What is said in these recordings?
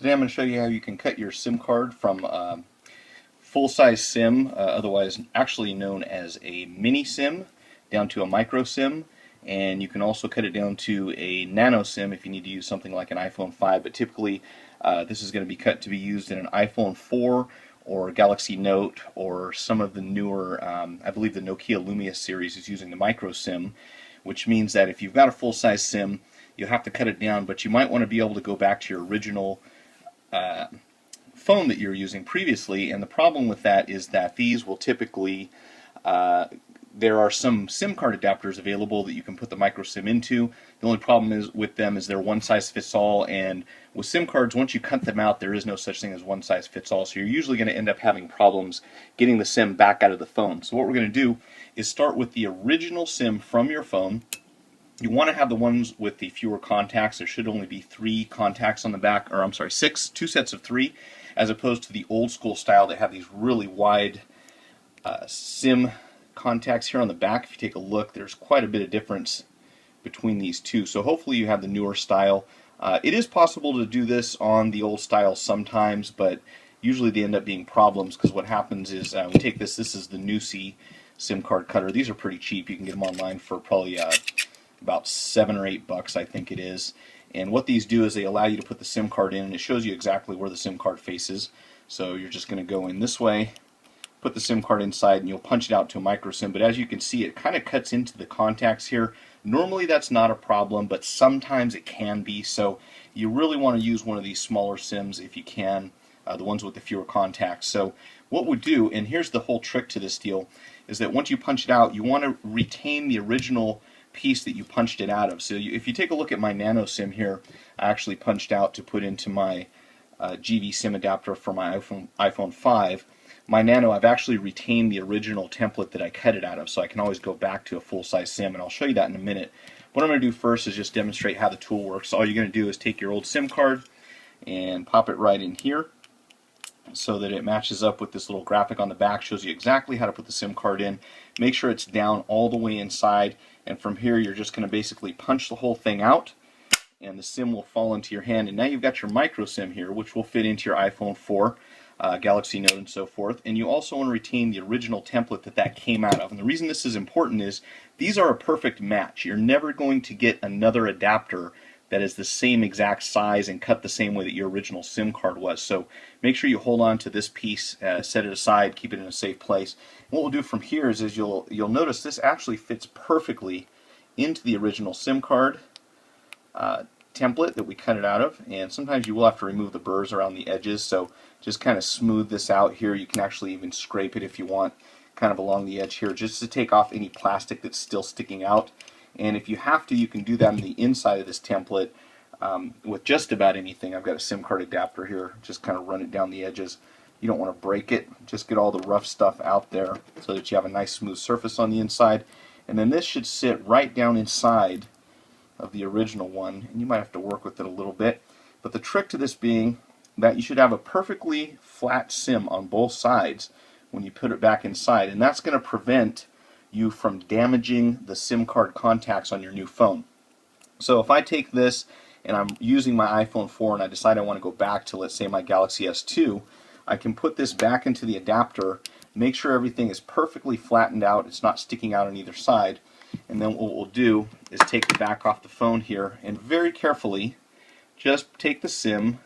Today I'm going to show you how you can cut your SIM card from full-size SIM, otherwise actually known as a mini SIM, down to a micro SIM, and you can also cut it down to a nano SIM if you need to use something like an iPhone 5, but typically this is going to be cut to be used in an iPhone 4 or Galaxy Note or some of the newer, I believe the Nokia Lumia series is using the micro SIM, which means that if you've got a full-size SIM, you'll have to cut it down, but you might want to be able to go back to your original phone that you're using previously, and the problem with that is that these will typically, there are some SIM card adapters available that you can put the micro SIM into. The only problem is with them is they're one size fits all, and with SIM cards, once you cut them out, there is no such thing as one size fits all, so you're usually going to end up having problems getting the SIM back out of the phone. So what we're going to do is start with the original SIM from your phone. You want to have the ones with the fewer contacts. There should only be 3 contacts on the back, or I'm sorry, 6, 2 sets of 3, as opposed to the old school style that have these really wide SIM contacts here on the back. If you take a look, there's quite a bit of difference between these two. So hopefully you have the newer style. It is possible to do this on the old style sometimes, but usually they end up being problems because what happens is we take this is the Nusi SIM card cutter. These are pretty cheap. You can get them online for probably about $7 or $8, I think it is. And what these do is they allow you to put the SIM card in, and it shows you exactly where the SIM card faces. So you're just going to go in this way, put the SIM card inside, and you'll punch it out to a micro SIM. But as you can see, it kind of cuts into the contacts here. Normally that's not a problem, but sometimes it can be. So you really want to use one of these smaller SIMs if you can, the ones with the fewer contacts. So what we do, and here's the whole trick to this deal, is that once you punch it out, you want to retain the original piece that you punched it out of. So if you take a look at my nano SIM here, I actually punched out to put into my GV SIM adapter for my iPhone 5. My nano, I've actually retained the original template that I cut it out of, so I can always go back to a full-size SIM, and I'll show you that in a minute. What I'm going to do first is just demonstrate how the tool works. All you're going to do is take your old SIM card and pop it right in here so that it matches up with this little graphic on the back, shows you exactly how to put the SIM card in. Make sure it's down all the way inside, and from here you're just going to basically punch the whole thing out and the SIM will fall into your hand, and now you've got your micro SIM here, which will fit into your iPhone 4, Galaxy Note, and so forth. And you also want to retain the original template that came out of. And the reason this is important is these are a perfect match. You're never going to get another adapter that is the same exact size and cut the same way that your original SIM card was. So make sure you hold on to this piece, set it aside, keep it in a safe place. And what we'll do from here is you'll notice this actually fits perfectly into the original SIM card template that we cut it out of, and sometimes you will have to remove the burrs around the edges, so just kind of smooth this out here. You can actually even scrape it if you want, kind of along the edge here, just to take off any plastic that's still sticking out. And if you have to, you can do that on the inside of this template with just about anything. I've got a SIM card adapter here, just kind of run it down the edges. You don't want to break it, just get all the rough stuff out there so that you have a nice smooth surface on the inside. And then this should sit right down inside of the original one, and you might have to work with it a little bit. But the trick to this being that you should have a perfectly flat SIM on both sides when you put it back inside, and that's going to prevent you from damaging the SIM card contacts on your new phone. So if I take this and I'm using my iPhone 4 and I decide I want to go back to, let's say, my Galaxy S2, I can put this back into the adapter, make sure everything is perfectly flattened out, it's not sticking out on either side, and then what we'll do is take the back off the phone here and very carefully just take the SIM,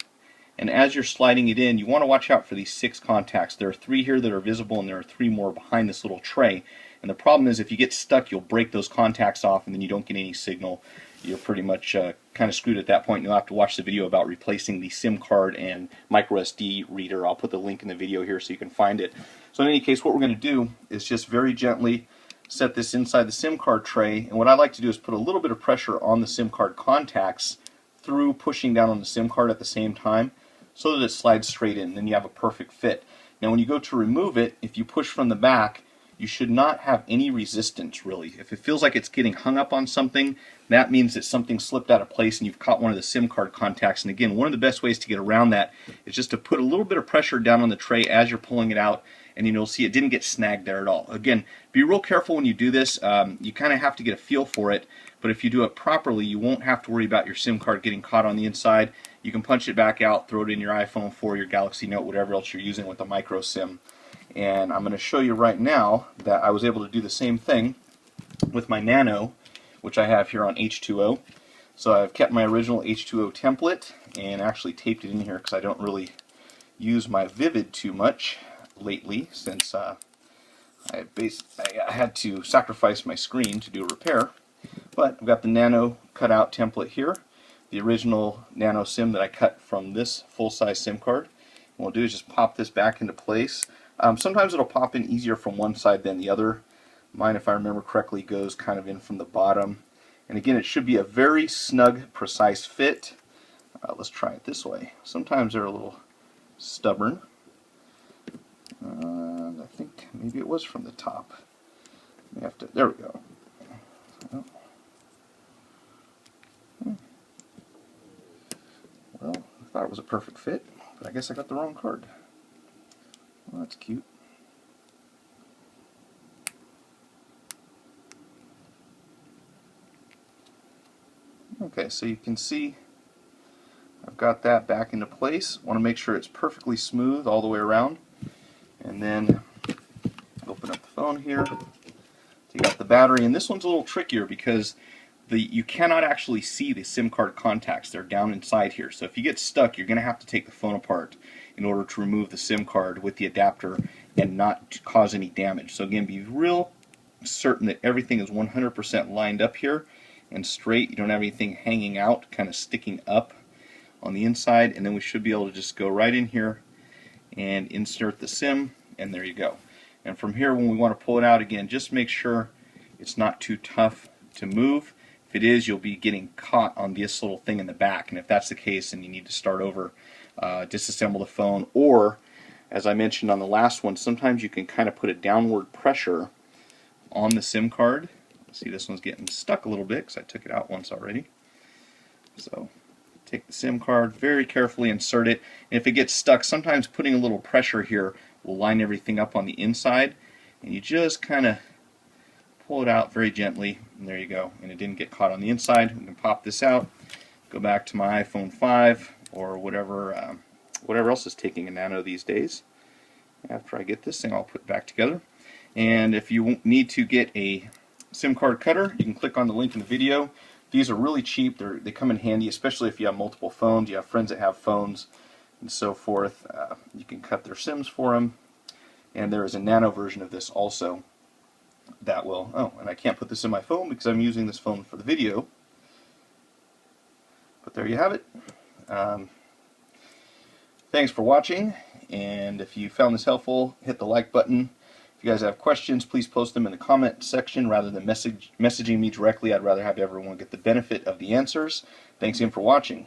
and as you're sliding it in, you want to watch out for these 6 contacts. There are 3 here that are visible, and there are 3 more behind this little tray. And the problem is if you get stuck, you'll break those contacts off and then you don't get any signal. You're pretty much kind of screwed at that point. You'll have to watch the video about replacing the SIM card and micro SD reader. I'll put the link in the video here so you can find it. So in any case, what we're going to do is just very gently set this inside the SIM card tray, and what I like to do is put a little bit of pressure on the SIM card contacts through pushing down on the SIM card at the same time so that it slides straight in. Then you have a perfect fit. Now when you go to remove it, if you push from the back, you should not have any resistance really. If it feels like it's getting hung up on something, that means that something slipped out of place and you've caught one of the SIM card contacts. And again, one of the best ways to get around that is just to put a little bit of pressure down on the tray as you're pulling it out, and you'll see it didn't get snagged there at all. Again, be real careful when you do this. You kind of have to get a feel for it, but if you do it properly, you won't have to worry about your SIM card getting caught on the inside. You can punch it back out, throw it in your iPhone 4, your Galaxy Note, whatever else you're using with a micro SIM. And I'm going to show you right now that I was able to do the same thing with my Nano, which I have here on H2O. So I've kept my original H2O template and actually taped it in here because I don't really use my Vivid too much lately, since I had to sacrifice my screen to do a repair. But I've got the Nano cutout template here, the original Nano SIM that I cut from this full-size SIM card. What we'll do is just pop this back into place. Sometimes it'll pop in easier from one side than the other. Mine, if I remember correctly, goes kind of in from the bottom. And again, it should be a very snug, precise fit. Let's try it this way. Sometimes they're a little stubborn. I think maybe it was from the top. We have to. There we go. Well, I thought it was a perfect fit, but I guess I got the wrong card. Well, that's cute. Okay, so you can see I've got that back into place. Want to make sure it's perfectly smooth all the way around. And then open up the phone here. Take out the battery, and this one's a little trickier because you cannot actually see the SIM card contacts. They're down inside here. So if you get stuck, you're going to have to take the phone apart in order to remove the SIM card with the adapter and not cause any damage. So again, be real certain that everything is 100% lined up here and straight. You don't have anything hanging out, kind of sticking up on the inside, and then we should be able to just go right in here and insert the SIM, and there you go. And from here, when we want to pull it out again, just make sure it's not too tough to move. If it is, you'll be getting caught on this little thing in the back, and if that's the case, then you need to start over, disassemble the phone, or as I mentioned on the last one, sometimes you can kind of put a downward pressure on the SIM card. See, this one's getting stuck a little bit because I took it out once already. So take the SIM card, very carefully insert it, and if it gets stuck, sometimes putting a little pressure here will line everything up on the inside, and you just kind of pull it out very gently, and there you go, and it didn't get caught on the inside. We can pop this out, go back to my iPhone 5 or whatever else is taking a Nano these days. After I get this thing all put back together, and if you need to get a SIM card cutter, you can click on the link in the video. These are really cheap. They come in handy, especially if you have multiple phones, you have friends that have phones, and so forth. You can cut their SIMs for them, and there is a Nano version of this also that will, oh, and I can't put this in my phone because I'm using this phone for the video, but there you have it. Thanks for watching, and if you found this helpful, hit the like button. If you guys have questions, please post them in the comment section rather than messaging me directly. I'd rather have everyone get the benefit of the answers. Thanks again for watching.